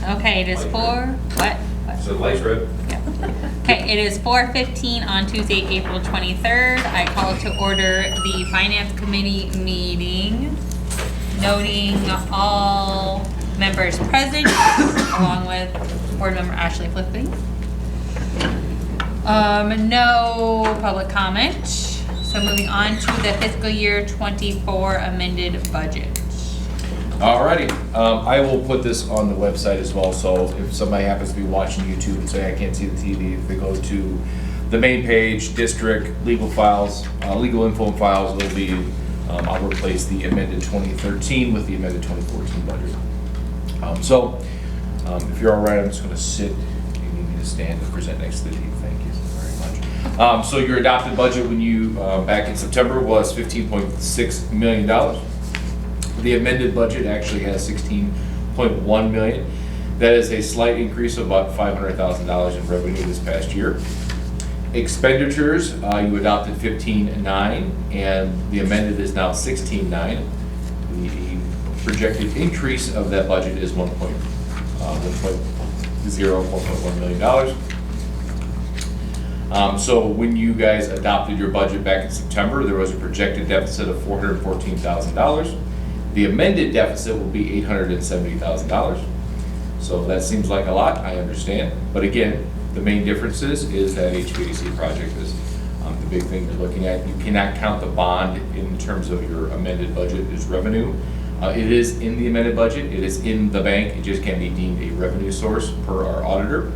Okay, it is what? So light red? Okay, it is 4:15 on Tuesday, April 23rd. I call to order the Finance Committee meeting, noting all members present, along with Board Member Ashley Flipping. No public comment. So moving on to the fiscal year 24 amended budget. Alrighty, I will put this on the website as well, so if somebody happens to be watching YouTube and say I can't see the TV, if they go to the main page, district, legal files, legal info and files, it'll be, I'll replace the amended 2013 with the amended 2014 budget. If you're alright, I'm just gonna sit, you need me to stand and present next to the TV, thank you very much. So your adopted budget when you, back in September was $15.6 million. The amended budget actually has $16.1 million. That is a slight increase of about $500,000 in revenue this past year. Expenditures, you adopted 15.9, and the amended is now 16.9. The projected increase of that budget is $1.1 million. So when you guys adopted your budget back in September, there was a projected deficit of $414,000. The amended deficit will be $870,000. So that seems like a lot, I understand. But again, the main difference is that HVAC project is the big thing you're looking at. You cannot count the bond in terms of your amended budget as revenue. It is in the amended budget, it is in the bank, it just can't be deemed a revenue source per our auditor.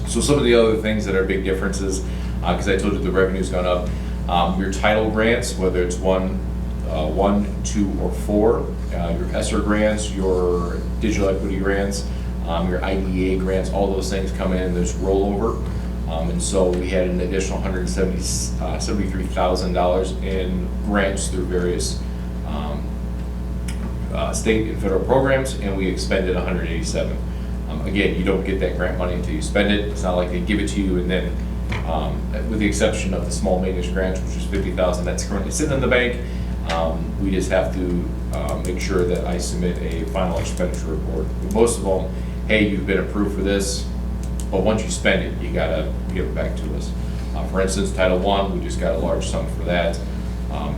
So some of the other things that are big differences, because I told you the revenue's gone up, your title grants, whether it's one, 2, or 4, your ESSER grants, your digital equity grants, your IDEA grants, all those things come in, there's rollover. And so we had an additional $173,000 in grants through various state and federal programs, and we expended $187,000. Again, you don't get that grant money until you spend it. It's not like they give it to you and then, with the exception of the small maintenance grants, which is $50,000, that's currently sitting in the bank. We just have to make sure that I submit a final expenditure report. But most of them, hey, you've been approved for this, but once you spend it, you gotta give it back to us. For instance, Title I, we just got a large sum for that.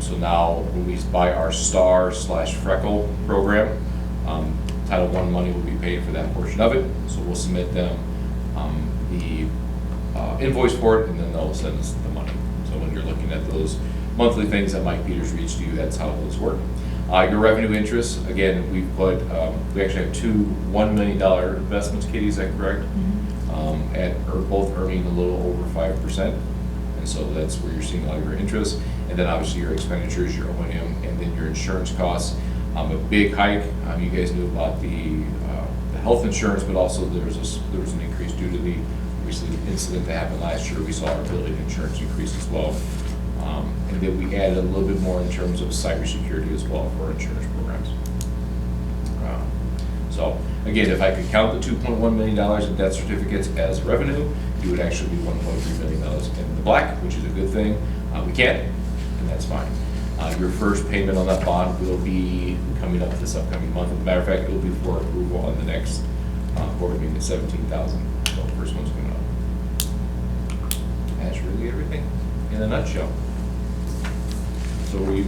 So now when we buy our STAR/Freckle program, Title I money will be paid for that portion of it. So we'll submit them the invoice for it, and then they'll send us the money. So when you're looking at those monthly things that Mike Peters reached to you, that's how those work. Your revenue interest, again, we actually have two $1 million investments, Katie, is that correct? Mm-hmm. Both earning a little over 5%. And so that's where you're seeing a lot of your interest. And then obviously your expenditures, your O&M, and then your insurance costs. A big hike, you guys knew about the health insurance, but also there was an increase due to the recent incident that happened last year. We saw our building insurance increase as well. And then we added a little bit more in terms of cybersecurity as well for our insurance programs. So again, if I could count the $2.1 million in debt certificates as revenue, you would actually be $1.3 million in the black, which is a good thing. We can't, and that's fine. Your first payment on that bond will be coming up this upcoming month. As a matter of fact, it will be for approval on the next board meeting at $17,000. So the first one's coming up. That's really everything in a nutshell. So we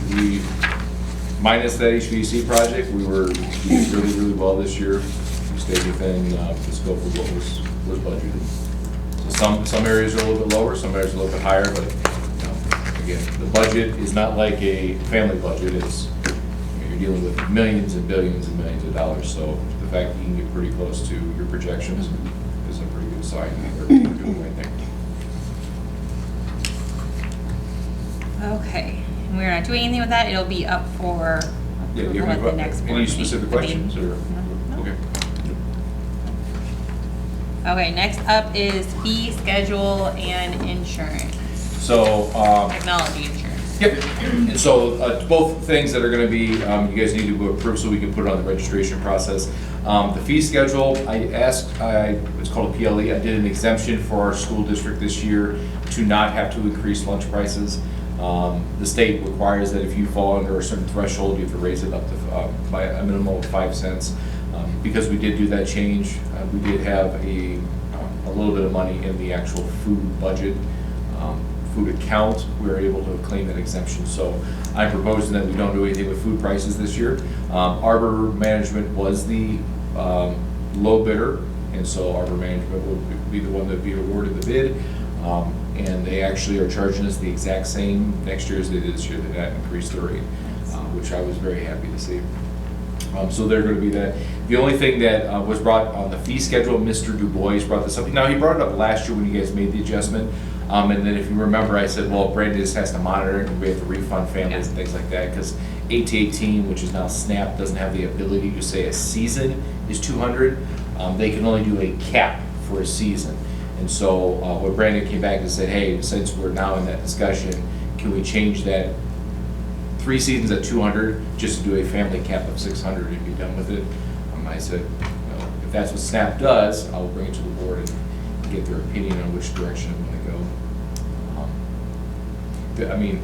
minus that HVAC project, we did really, really well this year. We stayed within the scope of what was budgeted. So some areas are a little bit lower, some areas are a little bit higher, but again, the budget is not like a family budget. It's you're dealing with millions and billions and millions of dollars. So the fact that you can get pretty close to your projections is a pretty good sign that we're doing the right thing. Okay. We're not doing anything with that. It'll be up for approval at the next board any meeting. specific questions or? No. Okay. Okay, next up is fee schedule and insurance. So, Technology insurance. yep. And so both things that are going to be, you guys need to go approve so we can put it on the registration process. The fee schedule, it's called a PLE. I did an exemption for our school district this year to not have to increase lunch prices. The state requires that if you fall under a certain threshold, you have to raise it up to by a minimum of 5 cents. Because we did do that change, we did have a little bit of money in the actual food budget, food account. We were able to claim that exemption. So I'm proposing that we don't do anything with food prices this year. Arbor Management was the low bidder, and so Arbor Management will be the one that would be awarded the bid. And they actually are charging us the exact same next year as they did this year. They did not increase the rate, which I was very happy to see. So they're going to be that. The only thing that was brought on the fee schedule, Mr. Du Bois brought this up. Now, he brought it up last year when you guys made the adjustment. And then if you remember, I said, well, Brandon just has to monitor it and we have to refund families and things like that, because 8-18, which is now SNAP, doesn't have the ability to say a season is 200. They can only do a cap for a season. And so when Brandon came back and said, hey, since we're now in that discussion, can we change that 3 seasons at 200 just to do a family cap of 600 and be done with it? I said, well, if that's what SNAP does, I'll bring it to the board and get their opinion on which direction I'm going to go. I mean,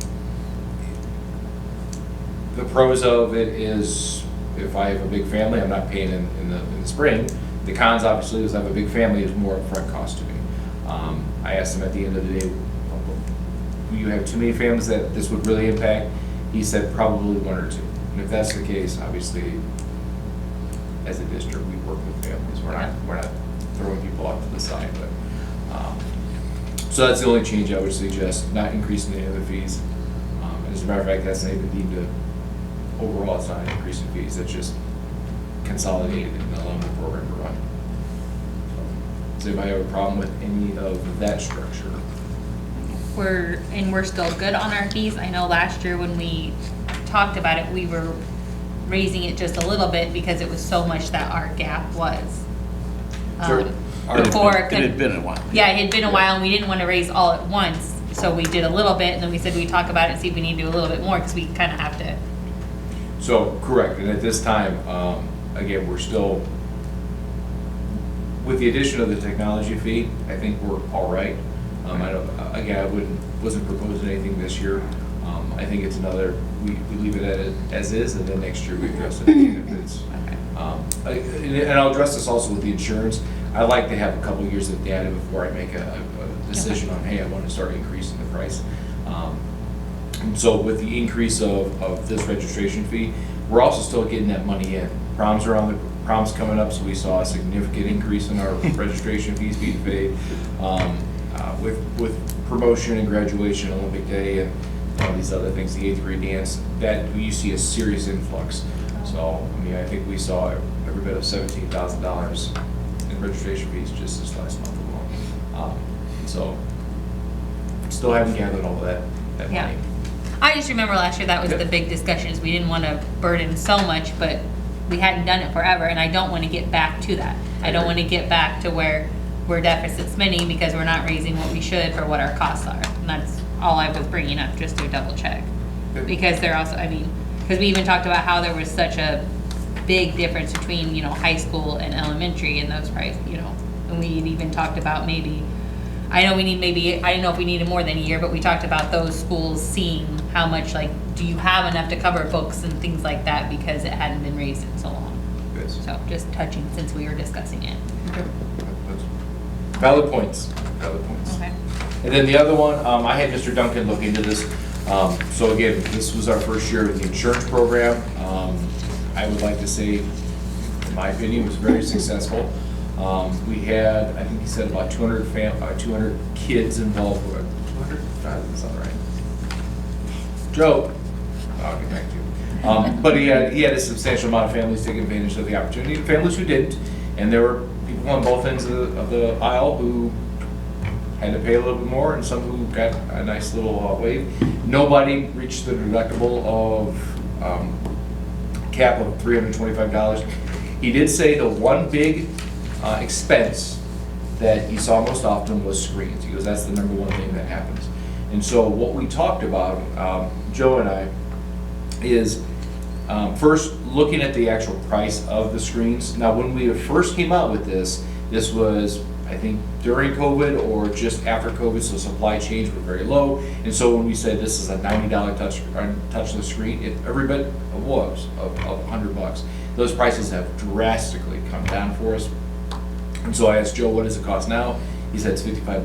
the pros of it is if I have a big family, I'm not paying in the spring. The cons, obviously, is I have a big family, is more upfront cost to me. I asked him at the end of the day, do you have too many families that this would really impact? He said probably 1 or 2. And if that's the case, obviously, as a district, we work with families. We're not throwing people off to the side. But so that's the only change I would suggest, not increasing any other fees. As a matter of fact, that's not even deemed to, overall, it's not an increase in fees. It's just consolidated and allowing the program to run. So, does anybody have a problem with any of that structure? We're still good on our fees. I know last year when we talked about it, we were raising it just a little bit because it was so much that our gap was. Sure. Before. It had been a while. Yeah, it had been a while and we didn't want to raise all at once. So we did a little bit and then we said we'd talk about it and see if we need to do a little bit more because we kind of have to. So, correct. And at this time, again, we're still, with the addition of the technology fee, I think we're all right. I wasn't proposing anything this year. I think it's another, we leave it at it as is, and then next year we address it again if it's. And I'll address this also with the insurance. I like to have a couple years of data before I make a decision on, hey, I want to start increasing the price. So with the increase of this registration fee, we're also still getting that money in. Prom's coming up, so we saw a significant increase in our registration fees being paid. With promotion and graduation, Olympic Day, and all these other things, the 8th grade dance, that you see a serious influx. So, I mean, I think we saw every bit of $17,000 in registration fees just this last month alone. So, still haven't gathered all of that money. I just remember last year that was the big discussion, is we didn't want to burden so much, but we hadn't done it forever, and I don't want to get back to that. I don't want to get back to where we're deficit spending because we're not raising what we should for what our costs are. And that's all I was bringing up, just to double check. Because they're also, because we even talked about how there was such a big difference between, high school and elementary in those prices, and we even talked about maybe, I don't know if we needed more than a year, but we talked about those schools seeing how much, do you have enough to cover books and things like that because it hadn't been raised in so long. Yes. So just touching since we were discussing it. Valid points. Okay. And then the other one, I had Mr. Duncan look into this. So again, this was our first year with the insurance program. I would like to say, in my opinion, it was very successful. We had, I think he said about 200 kids involved. 200? That's not right. Joe. I'll get back to you. But he had a substantial amount of families taking advantage of the opportunity. Families who didn't, and there were people on both ends of the aisle who had to pay a little bit more, and some who got a nice little wave. Nobody reached the deductible of cap of $325. He did say the one big expense that he saw most often was screens. He goes, that's the number one thing that happens. And so what we talked about, Joe and I, is first looking at the actual price of the screens. Now, when we first came out with this was, I think during COVID or just after COVID, so supply chains were very low. And so when we said this is a $90 touchless screen, every bit was of $100. Those prices have drastically come down for us. And so I asked Joe, what does it cost now? He said it's $55.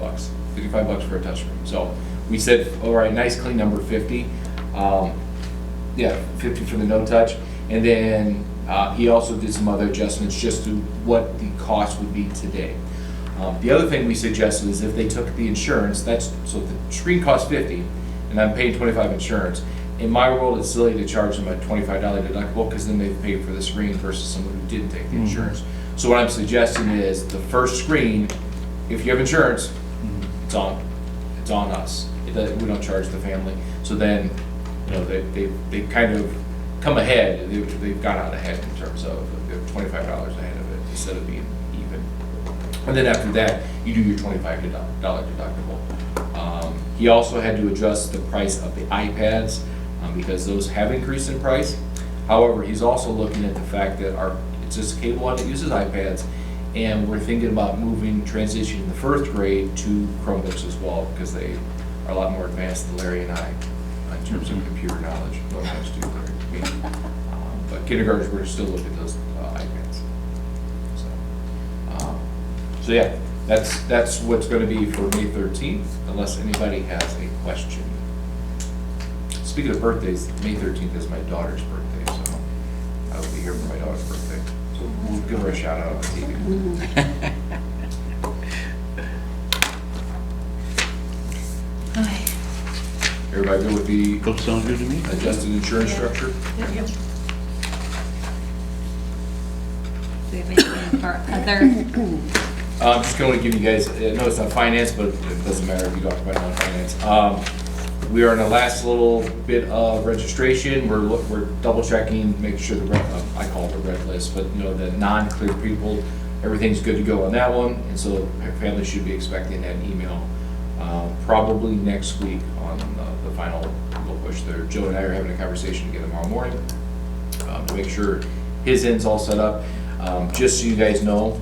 $55 for a touchscreen. So we said, all right, nice clean number, 50. Yeah, 50 for the no touch. And then he also did some other adjustments just to what the cost would be today. The other thing we suggested is if they took the insurance, so if the screen costs 50 and I'm paying 25 insurance, in my world it's silly to charge them a $25 deductible because then they've paid for the screen versus someone who didn't take the insurance. So what I'm suggesting is the first screen, if you have insurance, it's on us. We don't charge the family. So then, you know, they kind of come ahead. They've gone out ahead in terms of they're $25 ahead of it instead of being even. And then after that, you do your $25 deductible. He also had to adjust the price of the iPads because those have increased in price. However, he's also looking at the fact that it's just cable one that uses iPads, and we're thinking about transitioning the first grade to Chromebooks as well because they are a lot more advanced than Larry and I in terms of computer knowledge. No offense to Larry. But kindergartners, we're still looking at those iPads. So yeah, that's what's going to be for May 13th, unless anybody has a question. Speaking of birthdays, May 13th is my daughter's birthday, so I will be here for my daughter's birthday. So we'll give her a shout out on the TV. Okay. Everybody good with the Both sound good to me. adjusted insurance structure? Yep. Do we have anything for other? I'm just going to give you guys, I know it's not finance, but it doesn't matter if you talk about it on finance. We are in the last little bit of registration. We're double checking, making sure I call it the red list, but you know, the non-clear people, everything's good to go on that one. And so families should be expecting that email probably next week on the final little push there. Joe and I are having a conversation again tomorrow morning to make sure his end's all set up. Just so you guys know,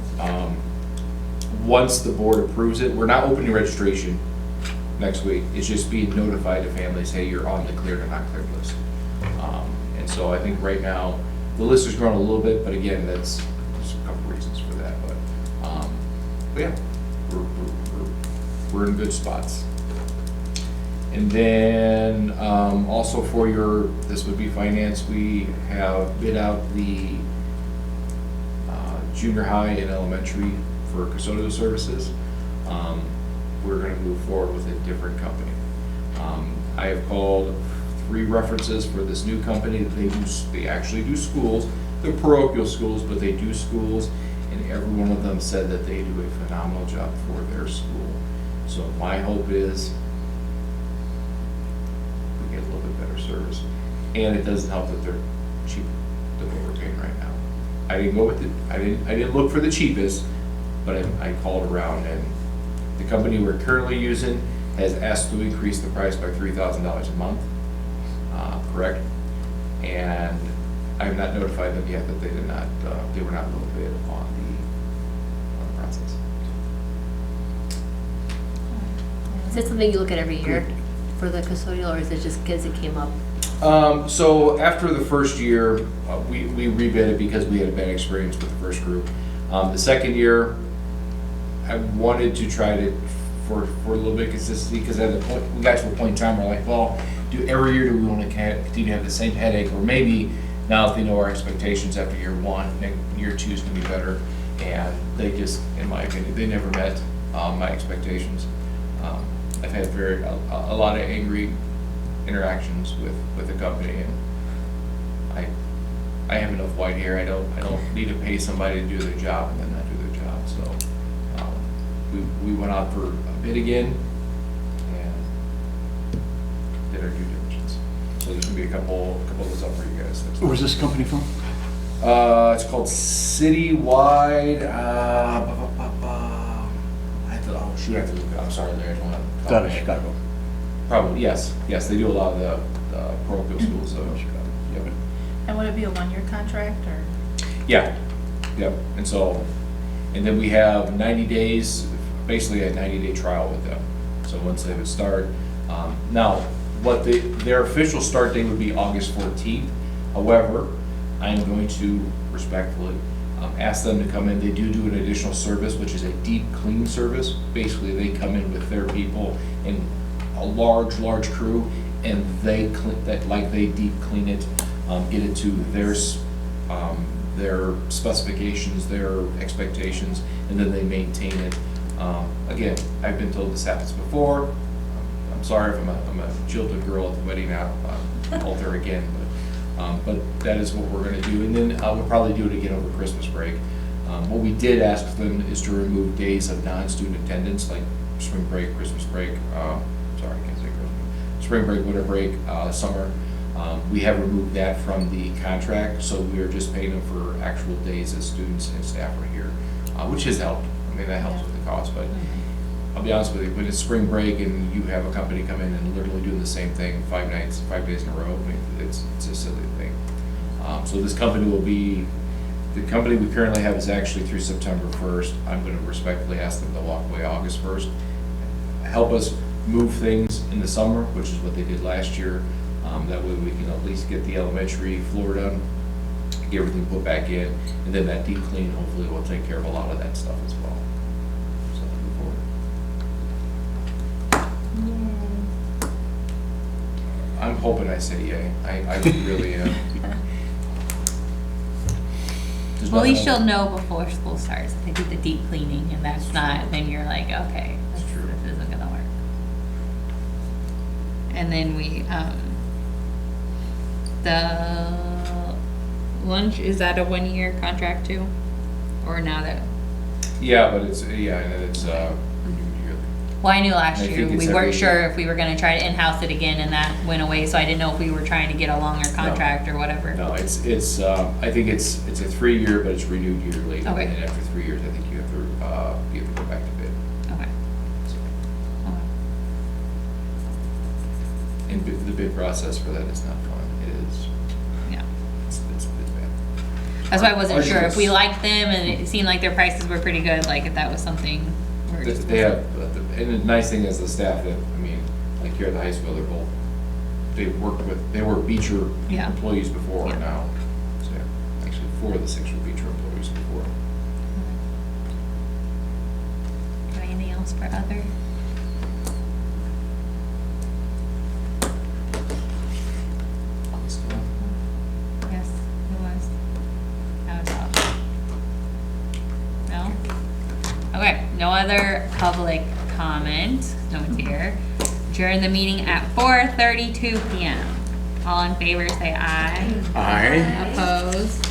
once the board approves it, we're not opening registration next week. It's just being notified to families, hey, you're on the cleared or not cleared list. And so I think right now, the list has grown a little bit, but again, there's a couple reasons for that. But yeah, we're in good spots. And then also for this would be finance, we have bid out the junior high and elementary for custodial services. We're going to move forward with a different company. I have called 3 references for this new company. They actually do schools. They're parochial schools, but they do schools, and every one of them said that they do a phenomenal job for their school. So my hope is we get a little bit better service, and it doesn't help that they're cheaper than what we're paying right now. I didn't go with it. I didn't look for the cheapest, but I called around, and the company we're currently using has asked to increase the price by $3,000 a month, correct? And I have not notified them yet that they were not low bid on the process. Is it something you look at every year for the custodial, or is it just because it came up? So after the first year, we rebid it because we had a bad experience with the first group. The second year, I wanted to try to, for a little bit of consistency, because at the point, we got to a point in time where we're like, well, every year do we want to continue to have the same headache, or maybe now that they know our expectations after year 1, then year 2 is going to be better. And they just, in my opinion, they never met my expectations. I've had a lot of angry interactions with the company, and I have enough white hair. I don't need to pay somebody to do their job and then not do their job. So we went out for a bid again and did our due diligence. So there's gonna be a couple of those up for you guys. Where's this company from? It's called Citywide. I have to look it up. I'm sorry, Larry. I don't want to. Out of Chicago. Probably, yes. Yes, they do a lot of the parochial schools of Chicago. Yep. And would it be a 1-year contract or? Yeah, yep. And so And then we have 90 days, basically a 90-day trial with them. So once they would start, now, their official start date would be August 14th. However, I am going to respectfully ask them to come in. They do an additional service, which is a deep clean service. Basically, they come in with their people and a large crew, and they clean that, like they deep clean it, get it to their specifications, their expectations, and then they maintain it. Again, I've been told this happens before. I'm sorry if I'm a jilted girl at the wedding altar again, but that is what we're gonna do. And then we'll probably do it again over Christmas break. What we did ask them is to remove days of non-student attendance, like spring break, Christmas break, sorry, I can't say Christmas, spring break, winter break, summer. We have removed that from the contract, so we are just paying them for actual days that students and staff are here, which has helped. I mean, that helps with the cost, but I'll be honest with you, when it's spring break and you have a company come in and literally doing the same thing 5 nights, 5 days in a row, I mean, it's a silly thing. So this company will be, the company we currently have is actually through September 1st. I'm gonna respectfully ask them to walk away August 1st. Help us move things in the summer, which is what they did last year. That way we can at least get the elementary floor done, get everything put back in, and then that deep clean hopefully will take care of a lot of that stuff as well. So move forward. I'm hoping I say yay. I really am. There's Well, at least nothing you'll know before school starts. They do the deep cleaning, and that's not, then you're like, okay, That's true. this isn't gonna work. And then the lunch, is that a 1-year contract too? Or now that, Yeah, but it's, and it's renewed yearly. well, I knew last I year, think it's we weren't every sure year. if we were gonna try to in-house it again, and that went away, so I didn't know if we were trying to get a longer contract or whatever. No, it's, I think it's a 3-year, but it's renewed yearly. Okay. And after 3 years, I think you have to go back to bid. Okay. So, Okay. and the bid process for that is not fun. It is, Yeah. it's bad. That's why I wasn't sure if we Ours liked them and it seemed like their prices were pretty good, like if that was something we're just. They have, and the nice thing is the staff that, I mean, like here at the high school, they were Beecher Yeah. employees before Yeah. now. So, actually, 4 of the 6 were Beecher employees before. Got anything else for other? Yes, who was? That was all. No? Okay, no other public comment, no one's here. Adjourn the meeting at 4:32 PM. All in favor, say aye. Aye. Opposed?